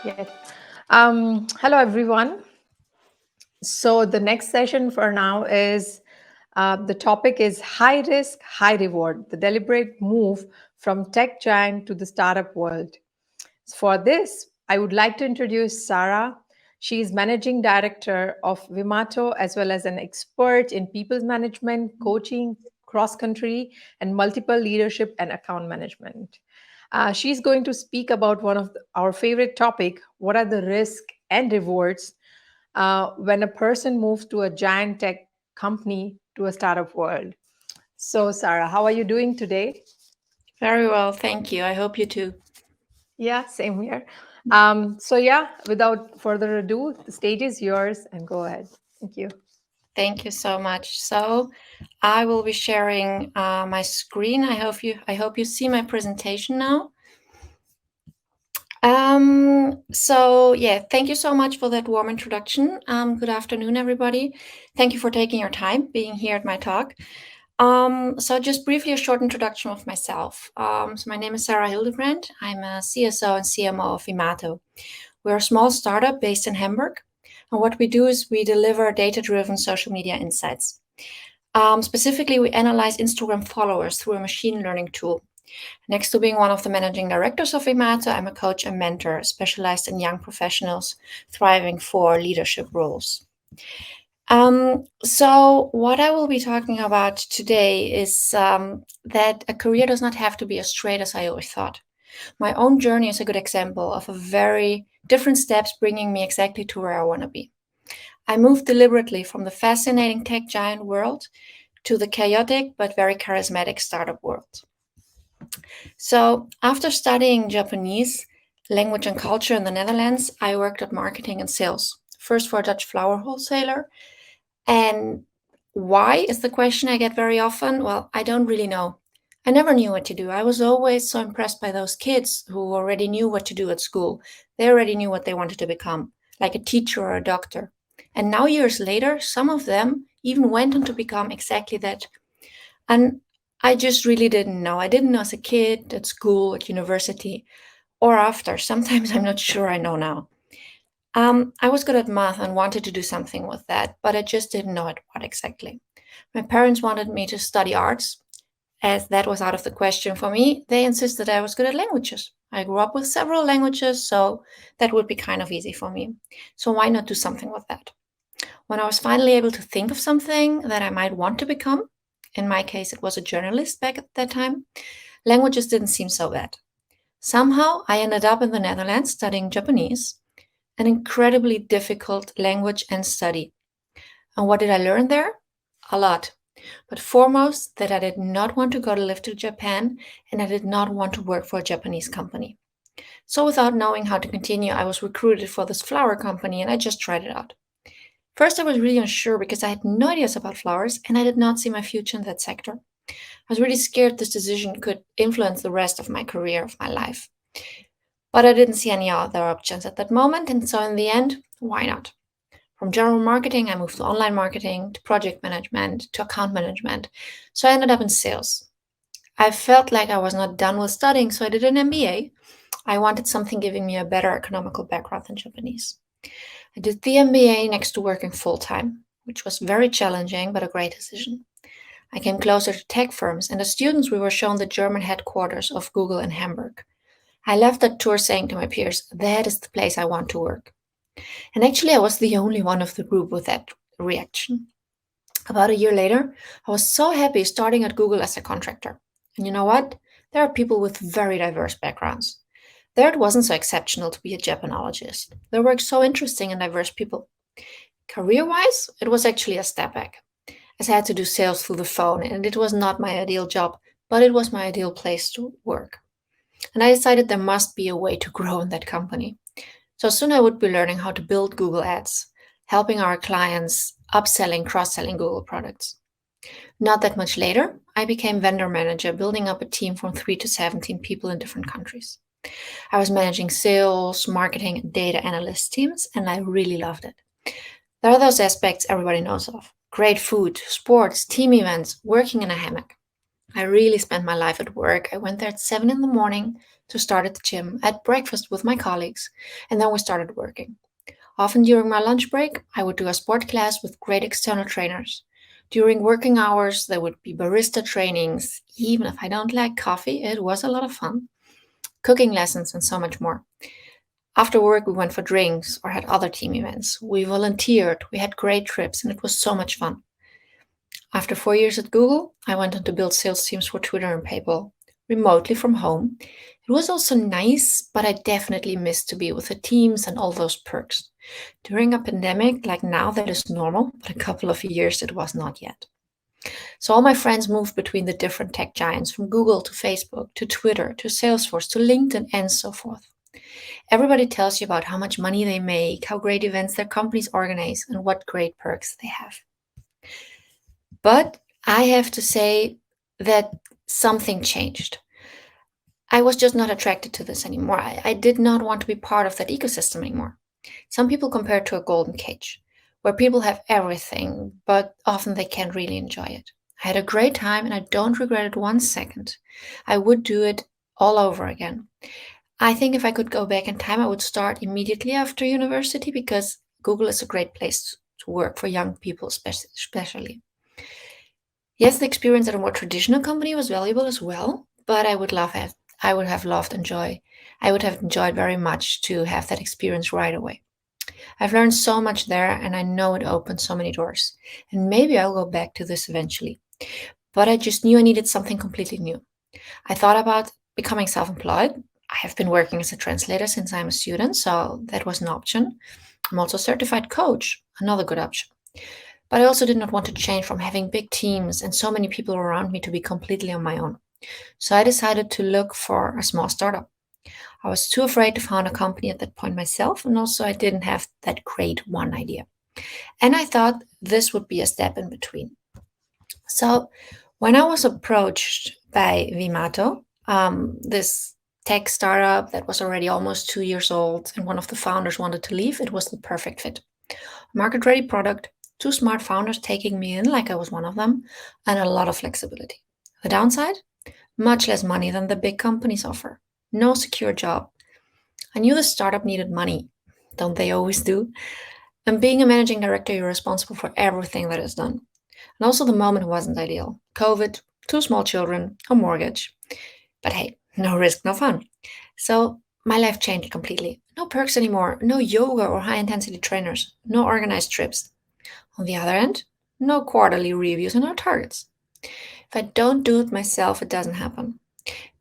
Yes. Hello, everyone. So the next session for now is the topic is high risk, high reward, the deliberate move from tech giant to the startup world. For this, I would like to introduce Sara. She is managing director of VIMATO as well as an expert in people management, coaching, cross country, and multiple leadership and account management. She's going to speak about one of our favorite topic: what are the risks and rewards when a person moves to a giant tech company to a startup world. So, Sara, how are you doing today? Very well, thank you. I hope you too. Yeah, same here. Without further ado, the stage is yours and go ahead. Thank you. Thank you so much. So, I will be sharing my screen. I hope you see my presentation now. Thank you so much for that warm introduction. Good afternoon, everybody. Thank you for taking your time being here at my talk. Just briefly, a short introduction of myself. My name is Sara Hildebrandt. I'm a CSO and CMO of VIMATO. We're a small startup based in Hamburg. And what we do is we deliver data driven social media insights. Specifically, we analyze Instagram followers through a machine learning tool. Next to being one of the managing directors of VIMATO, I'm a coach and mentor specialized in young professionals thriving for leadership roles. What I will be talking about today is that a career does not have to be as straight as I always thought. My own journey is a good example of a very different steps bringing me exactly to where I want to be. I moved deliberately from the fascinating tech giant world to the chaotic but very charismatic startup world. So, after studying Japanese language and culture in the Netherlands, I worked at marketing and sales, first for a Dutch flower wholesaler. And why is the question I get very often? Well, I don't really know. I never knew what to do. I was always so impressed by those kids who already knew what to do at school. They already knew what they wanted to become, like a teacher or a doctor. And now, years later, some of them even went on to become exactly that. And I just really didn't know. I didn't know as a kid, at school, at university, or after. Sometimes I'm not sure I know now. I was good at math and wanted to do something with that, but I just didn't know at what exactly. My parents wanted me to study arts, as that was out of the question for me. They insisted I was good at languages. I grew up with several languages, so that would be kind of easy for me. So why not do something with that? When I was finally able to think of something that I might want to become, in my case, it was a journalist back at that time, languages didn't seem so bad. Somehow, I ended up in the Netherlands studying Japanese, an incredibly difficult language and study. And what did I learn there? A lot. But foremost, that I did not want to go to live to Japan and I did not want to work for a Japanese company. So, without knowing how to continue, I was recruited for this flower company and I just tried it out. First, I was really unsure because I had no ideas about flowers and I did not see my future in that sector. I was really scared this decision could influence the rest of my career, of my life. But I didn't see any other options at that moment, and so in the end, why not? From general marketing, I moved to online marketing, to project management, to account management. So I ended up in sales. I felt like I was not done with studying, so I did an MBA. I wanted something giving me a better economical background than Japanese. I did the MBA next to working full time, which was very challenging but a great decision. I came closer to tech firms, and as students, we were shown the German headquarters of Google in Hamburg. I left that tour saying to my peers, that is the place I want to work. And actually, I was the only one of the group with that reaction. About a year later, I was so happy starting at Google as a contractor. And you know what? There are people with very diverse backgrounds. There it wasn't so exceptional to be a Japanologist. There were so interesting and diverse people. Career wise, it was actually a step back, as I had to do sales through the phone, and it was not my ideal job, but it was my ideal place to work. And I decided there must be a way to grow in that company. So soon I would be learning how to build Google Ads, helping our clients upselling, cross selling Google products. Not that much later, I became vendor manager, building up a team from 3 to 17 people in different countries. I was managing sales, marketing, and data analyst teams, and I really loved it. There are those aspects everybody knows of: great food, sports, team events, working in a hammock. I really spent my life at work. I went there at 7 in the morning to start at the gym, had breakfast with my colleagues, and then we started working. Often during my lunch break, I would do a sport class with great external trainers. During working hours, there would be barista trainings. Even if I don't like coffee, it was a lot of fun. Cooking lessons and so much more. After work, we went for drinks or had other team events. We volunteered, we had great trips, and it was so much fun. After 4 years at Google, I went on to build sales teams for Twitter and PayPal, remotely from home. It was also nice, but I definitely missed to be with the teams and all those perks. During a pandemic like now, that is normal, but a couple of years it was not yet. So all my friends moved between the different tech giants, from Google to Facebook to Twitter to Salesforce to LinkedIn and so forth. Everybody tells you about how much money they make, how great events their companies organize, and what great perks they have. But I have to say that something changed. I was just not attracted to this anymore. I did not want to be part of that ecosystem anymore. Some people compare it to a golden cage, where people have everything, but often they can't really enjoy it. I had a great time and I don't regret it 1 second. I would do it all over again. I think if I could go back in time, I would start immediately after university because Google is a great place to work for young people, especially. Yes, the experience at a more traditional company was valuable as well, but I would have loved enjoy I would have enjoyed very much to have that experience right away. I've learned so much there and I know it opened so many doors. And maybe I'll go back to this eventually. But I just knew I needed something completely new. I thought about becoming self-employed. I have been working as a translator since I'm a student, so that was an option. I'm also a certified coach, another good option. But I also did not want to change from having big teams and so many people around me to be completely on my own. So I decided to look for a small startup. I was too afraid to found a company at that point myself, and also I didn't have that great one idea. And I thought this would be a step in between. So when I was approached by VIMATO, this tech startup that was already almost 2 years old, and one of the founders wanted to leave, it was the perfect fit. Market ready product, two smart founders taking me in like I was one of them, and a lot of flexibility. The downside? Much less money than the big companies offer. No secure job. I knew the startup needed money. Don't they always do? And being a managing director, you're responsible for everything that is done. And also, the moment wasn't ideal. COVID, two small children, a mortgage. But hey, no risk, no fun. So my life changed completely. No perks anymore, no yoga or high intensity trainers, no organized trips. On the other end, no quarterly reviews and no targets. If I don't do it myself, it doesn't happen.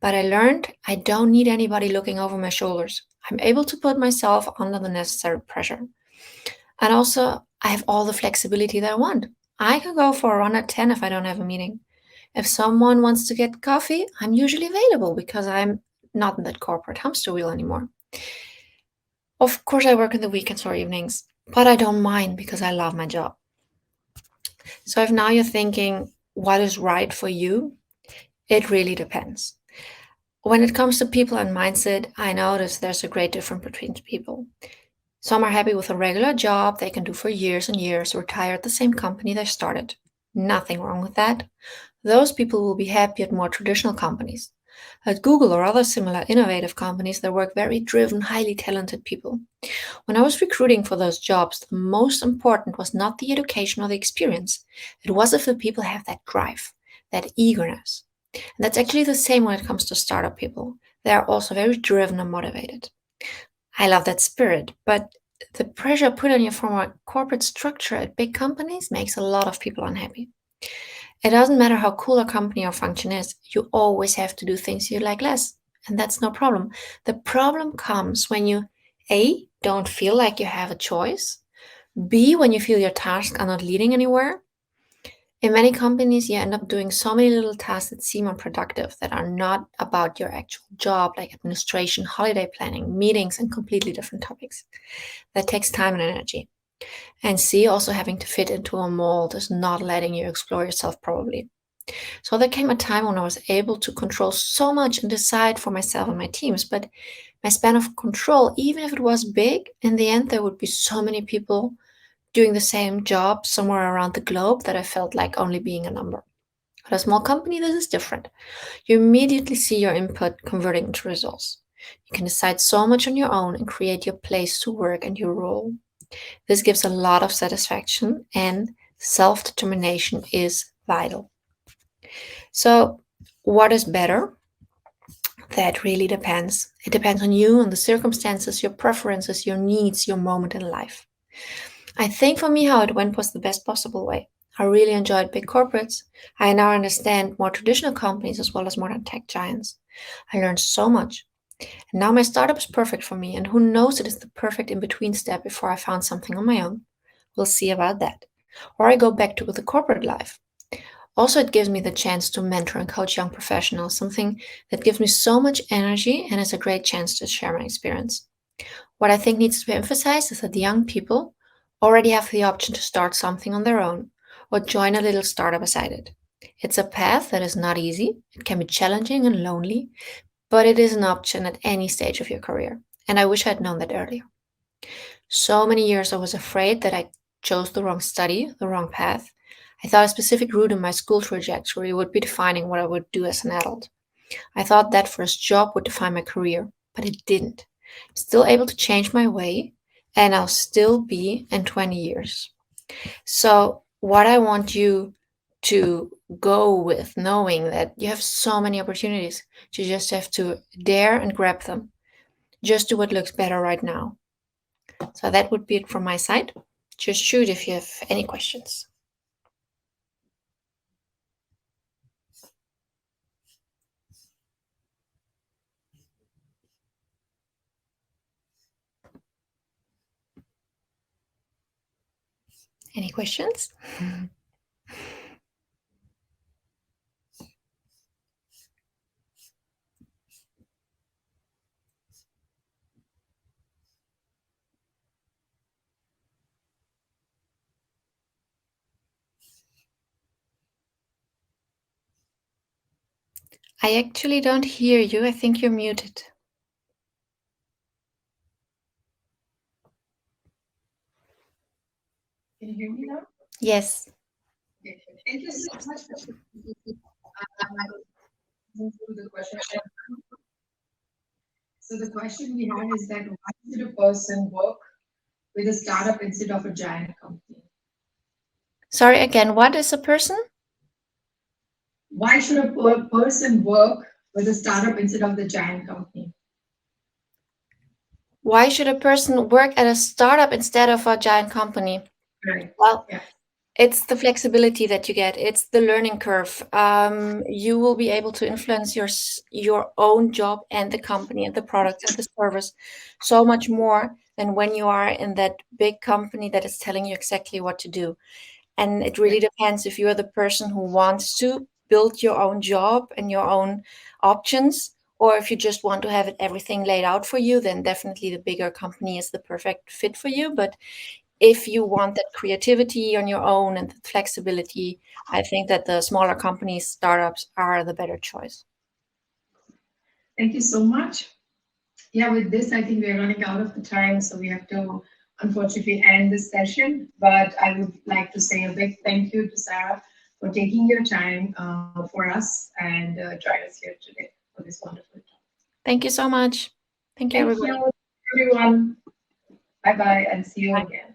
But I learned I don't need anybody looking over my shoulders. I'm able to put myself under the necessary pressure. And also, I have all the flexibility that I want. I can go for a run at 10 if I don't have a meeting. If someone wants to get coffee, I'm usually available because I'm not in that corporate hamster wheel anymore. Of course, I work in the weekends or evenings, but I don't mind because I love my job. So if now you're thinking, what is right for you? It really depends. When it comes to people and mindset, I notice there's a great difference between people. Some are happy with a regular job they can do for years and years, retire at the same company they started. Nothing wrong with that. Those people will be happy at more traditional companies. At Google or other similar innovative companies, there work very driven, highly talented people. When I was recruiting for those jobs, the most important was not the education or the experience. It was if the people have that drive, that eagerness. And that's actually the same when it comes to startup people. They are also very driven and motivated. I love that spirit, but the pressure put on you from a corporate structure at big companies makes a lot of people unhappy. It doesn't matter how cool a company or function is, you always have to do things you like less. And that's no problem. The problem comes when you A, don't feel like you have a choice, B, when you feel your tasks are not leading anywhere. In many companies, you end up doing so many little tasks that seem unproductive, that are not about your actual job, like administration, holiday planning, meetings, and completely different topics. That takes time and energy. And C, also having to fit into a mold is not letting you explore yourself, probably. So there came a time when I was able to control so much and decide for myself and my teams, but my span of control, even if it was big, in the end, there would be so many people doing the same job somewhere around the globe that I felt like only being a number. At a small company, this is different. You immediately see your input converting into results. You can decide so much on your own and create your place to work and your role. This gives a lot of satisfaction, and self determination is vital. So, what is better? That really depends. It depends on you, on the circumstances, your preferences, your needs, your moment in life. I think for me, how it went was the best possible way. I really enjoyed big corporates. I now understand more traditional companies as well as modern tech giants. I learned so much. And now my startup is perfect for me, and who knows, it is the perfect in between step before I found something on my own. We'll see about that. Or I go back to the corporate life. Also, it gives me the chance to mentor and coach young professionals, something that gives me so much energy and is a great chance to share my experience. What I think needs to be emphasized is that the young people already have the option to start something on their own or join a little startup beside it. It's a path that is not easy, it can be challenging and lonely, but it is an option at any stage of your career. And I wish I had known that earlier. So many years I was afraid that I chose the wrong study, the wrong path. I thought a specific route in my school trajectory would be defining what I would do as an adult. I thought that first job would define my career, but it didn't. I'm still able to change my way, and I'll still be in 20 years. So, what I want you to go with, knowing that you have so many opportunities, you just have to dare and grab them. Just do what looks better right now. So, that would be it from my side. Just shoot if you have any questions. Any questions? I actually don't hear you. I think you're muted. Can you hear me now? Yes. Okay. Thank you so much for the question. So the question we had is that why should a person work with a startup instead of a giant company? Sorry again. What is a person? Why should a person work with a startup instead of the giant company? Why should a person work at a startup instead of a giant company? Right. Well, Yeah. it's the flexibility that you get. It's the learning curve. You will be able to influence your own job and the company and the product and the service so much more than when you are in that big company that is telling you exactly what to do. And it really depends if you are the person who wants to build your own job and your own options, or if you just want to have it everything laid out for you, then definitely the bigger company is the perfect fit for you. But if you want that creativity on your own and the flexibility, I think that the smaller companies, startups are the better choice. Thank you so much. Yeah, with this, I think we're running out of the time, so we have to unfortunately end this session. But I would like to say a big thank you to Sarah for taking your time for us and join us here today for this wonderful talk. Thank you so much. Thank you, Thank everybody. you, everyone. Bye bye, and see you Bye. again.